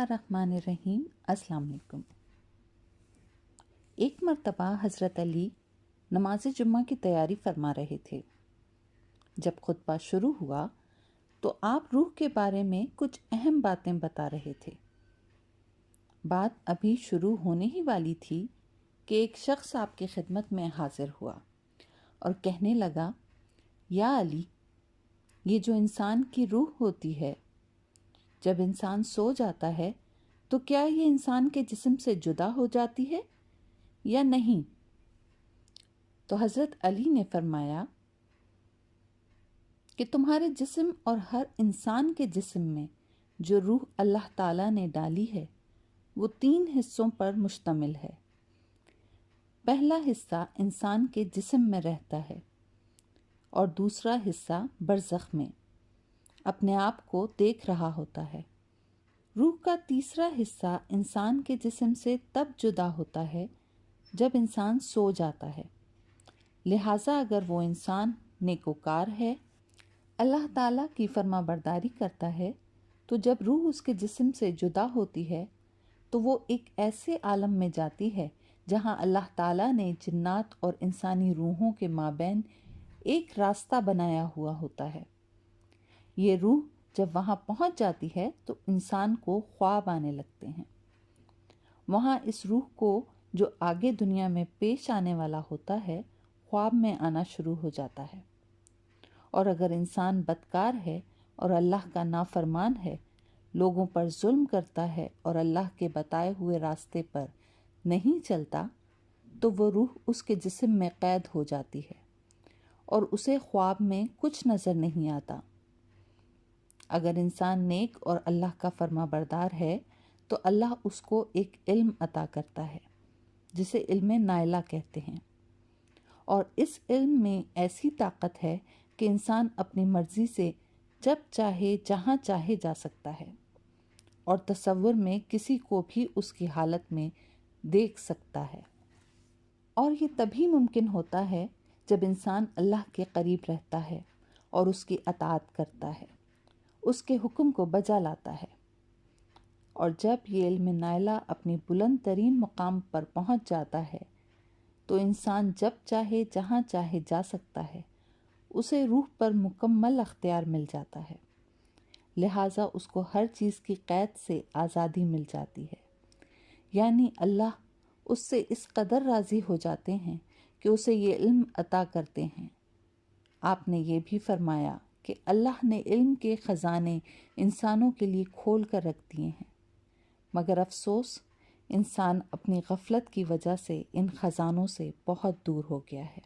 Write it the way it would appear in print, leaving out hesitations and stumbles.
बिस्मिल्लाहिर्रहमानिर्रहीम। अस्सलाम वालेकुम। एक मर्तबा हज़रत अली नमाज जुम्मा की तैयारी फरमा रहे थे। जब खुतबा शुरू हुआ तो आप रूह के बारे में कुछ अहम बातें बता रहे थे। बात अभी शुरू होने ही वाली थी कि एक शख्स आपकी खिदमत में हाजिर हुआ और कहने लगा, या अली, ये जो इंसान की रूह होती है, जब इंसान सो जाता है तो क्या ये इंसान के जिस्म से जुदा हो जाती है या नहीं? तो हज़रत अली ने फरमाया कि तुम्हारे जिस्म और हर इंसान के जिस्म में जो रूह अल्लाह ताला ने डाली है वो 3 हिस्सों पर मुश्तमिल है। पहला हिस्सा इंसान के जिस्म में रहता है और दूसरा हिस्सा बरज़ख में अपने आप को देख रहा होता है। रूह का तीसरा हिस्सा इंसान के जिस्म से तब जुदा होता है जब इंसान सो जाता है। लिहाजा अगर वो इंसान नेकोकार है, अल्लाह ताला की फरमाबरदारी करता है, तो जब रूह उसके जिस्म से जुदा होती है तो वो एक ऐसे आलम में जाती है जहां अल्लाह ताला ने जिन्नात और इंसानी रूहों के माबैन एक रास्ता बनाया हुआ होता है। ये रूह जब वहाँ पहुँच जाती है तो इंसान को ख्वाब आने लगते हैं। वहाँ इस रूह को जो आगे दुनिया में पेश आने वाला होता है, ख्वाब में आना शुरू हो जाता है। और अगर इंसान बदकार है और अल्लाह का नाफरमान है, लोगों पर जुल्म करता है और अल्लाह के बताए हुए रास्ते पर नहीं चलता, तो वो रूह उसके जिस्म में कैद हो जाती है और उसे ख्वाब में कुछ नज़र नहीं आता। अगर इंसान नेक और अल्लाह का फरमाबरदार है तो अल्लाह उसको एक इल्म अता करता है जिसे इल्म नाइला कहते हैं, और इस इल्म में ऐसी ताकत है कि इंसान अपनी मर्ज़ी से जब चाहे जहाँ चाहे जा सकता है और तसव्वुर में किसी को भी उसकी हालत में देख सकता है। और ये तभी मुमकिन होता है जब इंसान अल्लाह के करीब रहता है और उसकी अताअत करता है, उसके हुक्म को बजा लाता है। और जब ये इल्म नाइला अपनी बुलंद तरीन मुकाम पर पहुंच जाता है तो इंसान जब चाहे जहाँ चाहे जा सकता है, उसे रूह पर मुकम्मल अख्तियार मिल जाता है। लिहाजा उसको हर चीज़ की कैद से आज़ादी मिल जाती है। यानी अल्लाह उससे इस कदर राज़ी हो जाते हैं कि उसे ये इल्म अता करते हैं। आपने ये भी फरमाया कि अल्लाह ने इल्म के ख़जाने इंसानों के लिए खोल कर रख दिए हैं, मगर अफसोस इंसान अपनी गफलत की वजह से इन ख़जानों से बहुत दूर हो गया है।